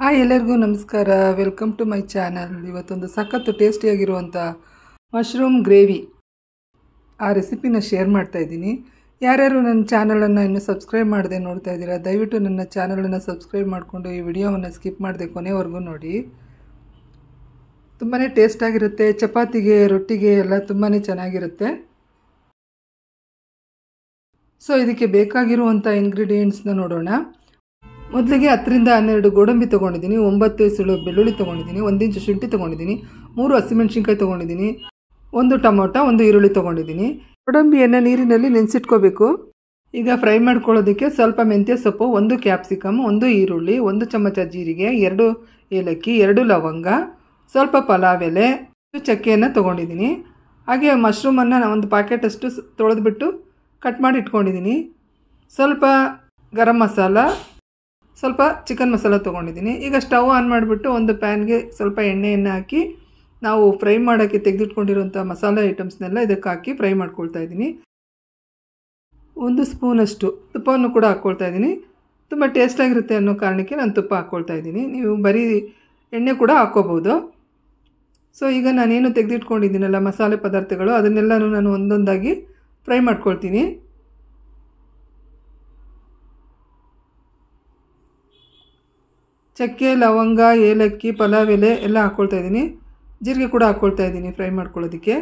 ಎಲ್ಲರಿಗೂ ನಮಸ್ಕಾರ. Welcome to my channel. ಇವತ್ತೊಂದು ಸಖತ್ತು ಟೇಸ್ಟಿಯಾಗಿರುವಂಥ ಮಶ್ರೂಮ್ ಗ್ರೇವಿ ಆ ರೆಸಿಪಿನ ಶೇರ್ ಮಾಡ್ತಾ ಇದ್ದೀನಿ. ಯಾರ್ಯಾರು ನನ್ನ ಚಾನಲನ್ನು ಇನ್ನೂ ಸಬ್ಸ್ಕ್ರೈಬ್ ಮಾಡದೆ ನೋಡ್ತಾ ಇದ್ದೀರಾ, ದಯವಿಟ್ಟು ನನ್ನ ಚಾನಲನ್ನು ಸಬ್ಸ್ಕ್ರೈಬ್ ಮಾಡಿಕೊಂಡು ಈ ವಿಡಿಯೋವನ್ನು ಸ್ಕಿಪ್ ಮಾಡದೆ ಕೊನೆವರೆಗೂ ನೋಡಿ. ತುಂಬಾ ಟೇಸ್ಟಾಗಿರುತ್ತೆ. ಚಪಾತಿಗೆ, ರೊಟ್ಟಿಗೆ ಎಲ್ಲ ತುಂಬಾ ಚೆನ್ನಾಗಿರುತ್ತೆ. ಸೊ ಇದಕ್ಕೆ ಬೇಕಾಗಿರುವಂಥ ಇಂಗ್ರೀಡಿಯೆಂಟ್ಸ್ನ ನೋಡೋಣ. ಮೊದಲಿಗೆ 10 ರಿಂದ 12 ಗೋಡಂಬಿ ತೊಗೊಂಡಿದ್ದೀನಿ, 9 ಎಸಳು ಬೆಳ್ಳುಳ್ಳಿ ತೊಗೊಂಡಿದ್ದೀನಿ, 1 ಇಂಚು ಶುಂಠಿ ತೊಗೊಂಡಿದ್ದೀನಿ, 3 ಹಸಿಮೆಣಸಿನ್ಕಾಯಿ ತೊಗೊಂಡಿದ್ದೀನಿ, 1 ಟೊಮೊಟೊ, 1 ಈರುಳ್ಳಿ ತೊಗೊಂಡಿದ್ದೀನಿ. ಗೋಡಂಬಿಯನ್ನು ನೀರಿನಲ್ಲಿ ನೆನೆಸಿಟ್ಕೋಬೇಕು. ಈಗ ಫ್ರೈ ಮಾಡ್ಕೊಳ್ಳೋದಕ್ಕೆ ಸ್ವಲ್ಪ ಮೆಂತ್ಯ ಸೊಪ್ಪು, 1 ಕ್ಯಾಪ್ಸಿಕಮ್, 1 ಈರುಳ್ಳಿ, 1 ಚಮಚ ಜೀರಿಗೆ, 2 ಏಲಕ್ಕಿ, 2 ಲವಂಗ, ಸ್ವಲ್ಪ ಪಲಾವ್ ಎಲೆ, ಚಕ್ಕೆಯನ್ನು ತೊಗೊಂಡಿದ್ದೀನಿ. ಹಾಗೆ ಮಶ್ರೂಮನ್ನು ಒಂದು ಪ್ಯಾಕೆಟಷ್ಟು ತೊಳೆದ್ಬಿಟ್ಟು ಕಟ್ ಮಾಡಿ ಇಟ್ಕೊಂಡಿದ್ದೀನಿ. ಸ್ವಲ್ಪ ಗರಂ ಮಸಾಲ, ಸ್ವಲ್ಪ ಚಿಕನ್ ಮಸಾಲ ತೊಗೊಂಡಿದ್ದೀನಿ. ಈಗ ಸ್ಟವ್ ಆನ್ ಮಾಡಿಬಿಟ್ಟು ಒಂದು ಪ್ಯಾನ್ಗೆ ಸ್ವಲ್ಪ ಎಣ್ಣೆಯನ್ನು ಹಾಕಿ ನಾವು ಫ್ರೈ ಮಾಡೋಕ್ಕೆ ತೆಗೆದಿಟ್ಕೊಂಡಿರೋಂಥ ಮಸಾಲೆ ಐಟಮ್ಸ್ನೆಲ್ಲ ಇದಕ್ಕೆ ಹಾಕಿ ಫ್ರೈ ಮಾಡ್ಕೊಳ್ತಾ ಇದ್ದೀನಿ. 1 ಸ್ಪೂನಷ್ಟು ತುಪ್ಪವನ್ನು ಕೂಡ ಹಾಕ್ಕೊಳ್ತಾ ಇದ್ದೀನಿ. ತುಂಬ ಟೇಸ್ಟಾಗಿರುತ್ತೆ ಅನ್ನೋ ಕಾರಣಕ್ಕೆ ನಾನು ತುಪ್ಪ ಹಾಕ್ಕೊಳ್ತಾ ಇದ್ದೀನಿ. ನೀವು ಬರೀ ಎಣ್ಣೆ ಕೂಡ ಹಾಕ್ಕೋಬೋದು. ಸೊ ಈಗ ನಾನೇನು ತೆಗೆದಿಟ್ಕೊಂಡಿದ್ದೀನಲ್ಲ ಮಸಾಲೆ ಪದಾರ್ಥಗಳು, ಅದನ್ನೆಲ್ಲನೂ ನಾನು ಒಂದೊಂದಾಗಿ ಫ್ರೈ ಮಾಡ್ಕೊಳ್ತೀನಿ. ಚಕ್ಕೆ, ಲವಂಗ, ಏಲಕ್ಕಿ, ಪಲಾವ್ ಎಲೆ ಎಲ್ಲ ಹಾಕ್ಕೊಳ್ತಾ ಇದ್ದೀನಿ. ಜೀರಿಗೆ ಕೂಡ ಹಾಕ್ಕೊಳ್ತಾ ಇದ್ದೀನಿ ಫ್ರೈ ಮಾಡ್ಕೊಳ್ಳೋದಕ್ಕೆ.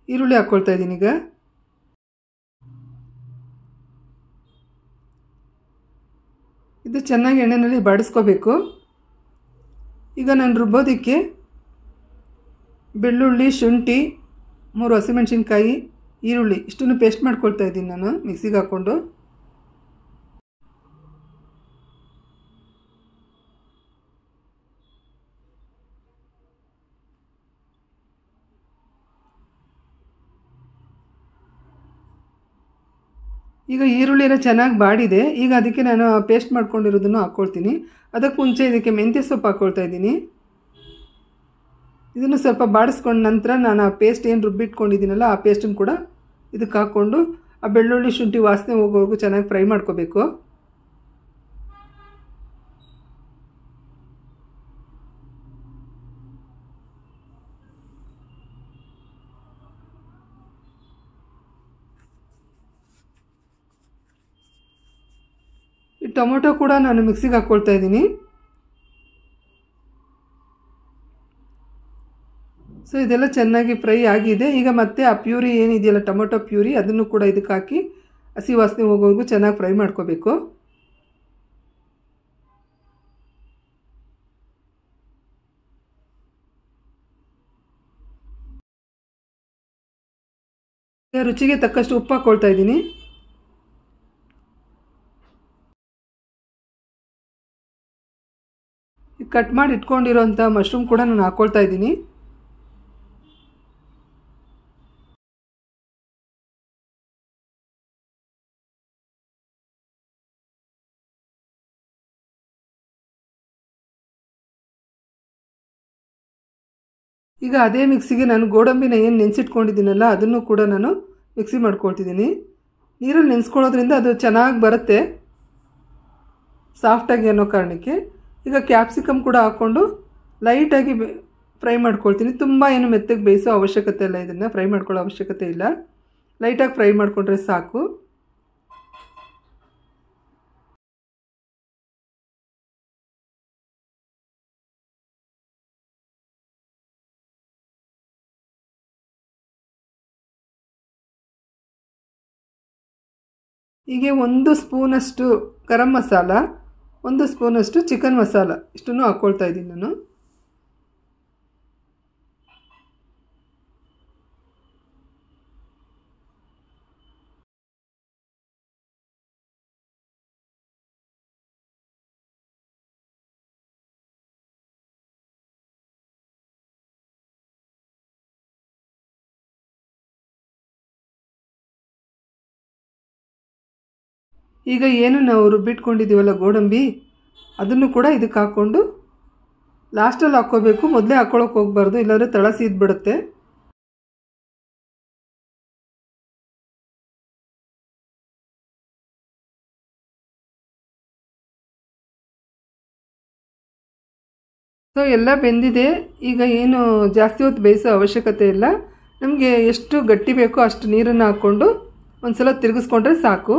ಈರುಳ್ಳಿ ಹಾಕ್ಕೊಳ್ತಾ ಇದ್ದೀನಿ. ಈಗ ಇದು ಚೆನ್ನಾಗಿ ಎಣ್ಣೆಯಲ್ಲಿ ಬಾಡಿಸ್ಕೋಬೇಕು. ಈಗ ನಾನು ರುಬ್ಬೋದಕ್ಕೆ ಬೆಳ್ಳುಳ್ಳಿ, ಶುಂಠಿ, 3 ಹಸಿಮೆಣಸಿನ್ಕಾಯಿ, ಈರುಳ್ಳಿ ಇಷ್ಟನ್ನು ಪೇಸ್ಟ್ ಮಾಡ್ಕೊಳ್ತಾ ಇದ್ದೀನಿ ನಾನು ಮಿಕ್ಸಿಗೆ ಹಾಕ್ಕೊಂಡು. ಈಗ ಈರುಳ್ಳಿನ ಚೆನ್ನಾಗಿ ಬಾಡಿದೆ. ಈಗ ಅದಕ್ಕೆ ನಾನು ಪೇಸ್ಟ್ ಮಾಡ್ಕೊಂಡಿರೋದನ್ನು ಹಾಕ್ಕೊಳ್ತೀನಿ. ಅದಕ್ಕೆ ಮುಂಚೆ ಇದಕ್ಕೆ ಮೆಂತ್ಯ ಸೊಪ್ಪು ಹಾಕ್ಕೊಳ್ತಾ ಇದ್ದೀನಿ. ಇದನ್ನು ಸ್ವಲ್ಪ ಬಾಡಿಸ್ಕೊಂಡ ನಂತರ ನಾನು ಆ ಪೇಸ್ಟ್ ಏನು ರುಬ್ಬಿಟ್ಕೊಂಡಿದ್ದೀನಲ್ಲ ಆ ಪೇಸ್ಟನ್ನು ಕೂಡ ಇದಕ್ಕೆ ಹಾಕ್ಕೊಂಡು ಆ ಬೆಳ್ಳುಳ್ಳಿ ಶುಂಠಿ ವಾಸನೆ ಹೋಗೋವರೆಗೂ ಚೆನ್ನಾಗಿ ಫ್ರೈ ಮಾಡ್ಕೋಬೇಕು. ಈ ಟೊಮೊಟೊ ಕೂಡ ನಾನು ಮಿಕ್ಸಿಗೆ ಹಾಕ್ಕೊಳ್ತಾ ಇದ್ದೀನಿ. ಸೊ ಇದೆಲ್ಲ ಚೆನ್ನಾಗಿ ಫ್ರೈ ಆಗಿದೆ. ಈಗ ಮತ್ತೆ ಆ ಪ್ಯೂರಿ ಏನಿದೆಯಲ್ಲ ಟೊಮೊಟೊ ಪ್ಯೂರಿ, ಅದನ್ನು ಕೂಡ ಇದಕ್ಕೆ ಹಾಕಿ ಹಸಿ ವಾಸನೆ ಹೋಗೋವರೆಗೂ ಚೆನ್ನಾಗಿ ಫ್ರೈ ಮಾಡ್ಕೋಬೇಕು. ರುಚಿಗೆ ತಕ್ಕಷ್ಟು ಉಪ್ಪು ಹಾಕ್ಕೊಳ್ತಾ ಇದ್ದೀನಿ. ಕಟ್ ಮಾಡಿ ಇಟ್ಕೊಂಡಿರೋಂಥ ಮಶ್ರೂಮ್ ಕೂಡ ನಾನು ಹಾಕ್ಕೊಳ್ತಾ ಇದ್ದೀನಿ. ಈಗ ಅದೇ ಮಿಕ್ಸಿಗೆ ನಾನು ಗೋಡಂಬಿನ ಏನು ನೆನೆಸಿಟ್ಕೊಂಡಿದ್ದೀನಲ್ಲ ಅದನ್ನು ಕೂಡ ನಾನು ಮಿಕ್ಸಿ ಮಾಡ್ಕೊಳ್ತಿದ್ದೀನಿ. ನೀರಲ್ಲಿ ನೆನೆಸ್ಕೊಳ್ಳೋದ್ರಿಂದ ಅದು ಚೆನ್ನಾಗಿ ಬರುತ್ತೆ ಸಾಫ್ಟಾಗಿ ಅನ್ನೋ ಕಾರಣಕ್ಕೆ. ಈಗ ಕ್ಯಾಪ್ಸಿಕಮ್ ಕೂಡ ಹಾಕ್ಕೊಂಡು ಲೈಟಾಗಿ ಫ್ರೈ ಮಾಡ್ಕೊಳ್ತೀನಿ. ತುಂಬ ಏನು ಮೆತ್ತಗೆ ಬೇಯಿಸೋ ಅವಶ್ಯಕತೆ ಇಲ್ಲ, ಇದನ್ನು ಫ್ರೈ ಮಾಡ್ಕೊಳ್ಳೋ ಅವಶ್ಯಕತೆ ಇಲ್ಲ. ಲೈಟಾಗಿ ಫ್ರೈ ಮಾಡಿಕೊಂಡ್ರೆ ಸಾಕು. ಹೀಗೆ 1 ಸ್ಪೂನಷ್ಟು ಗರಂ ಮಸಾಲ, 1 ಸ್ಪೂನಷ್ಟು ಚಿಕನ್ ಮಸಾಲ ಇಷ್ಟನ್ನು ಹಾಕ್ಕೊಳ್ತಾ ಇದ್ದೀನಿ ನಾನು. ಈಗ ಏನು ನಾವು ರುಬ್ಬಿಟ್ಕೊಂಡಿದ್ದೀವಲ್ಲ ಗೋಡಂಬಿ, ಅದನ್ನು ಕೂಡ ಇದಕ್ಕೆ ಹಾಕ್ಕೊಂಡು ಲಾಸ್ಟಲ್ಲಿ ಹಾಕ್ಕೋಬೇಕು. ಮೊದಲೇ ಹಾಕ್ಕೊಳ್ಳೋಕೆ ಹೋಗಬಾರ್ದು, ಇಲ್ಲಾಂದರೆ ತಳ ಸೀದ್ಬಿಡುತ್ತೆ. ಸೊ ಎಲ್ಲ ಬೆಂದಿದೆ. ಈಗ ಏನು ಜಾಸ್ತಿ ಹೊತ್ತು ಬೇಯಿಸೋ ಅವಶ್ಯಕತೆ ಇಲ್ಲ. ನಮಗೆ ಎಷ್ಟು ಗಟ್ಟಿ ಬೇಕೋ ಅಷ್ಟು ನೀರನ್ನು ಹಾಕ್ಕೊಂಡು ಒಂದು ಸಲ ತಿರುಗಿಸ್ಕೊಂಡ್ರೆ ಸಾಕು.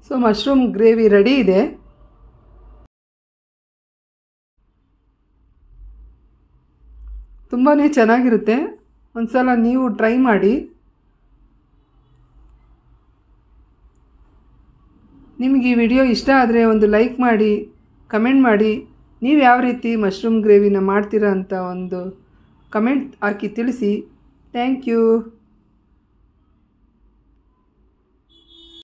ಸೊ ಮಶ್ರೂಮ್ ಗ್ರೇವಿ ರೆಡಿ ಇದೆ. ತುಂಬಾ ಚೆನ್ನಾಗಿರುತ್ತೆ. ಒಂದು ಸಲ ನೀವು ಟ್ರೈ ಮಾಡಿ. ನಿಮಗೆ ಈ ವಿಡಿಯೋ ಇಷ್ಟ ಆದರೆ ಒಂದು ಲೈಕ್ ಮಾಡಿ, ಕಮೆಂಟ್ ಮಾಡಿ. ನೀವು ಯಾವ ರೀತಿ ಮಶ್ರೂಮ್ ಗ್ರೇವಿನ ಮಾಡ್ತೀರಾ ಅಂತ ಒಂದು ಕಮೆಂಟ್ ಹಾಕಿ ತಿಳಿಸಿ. Thank you.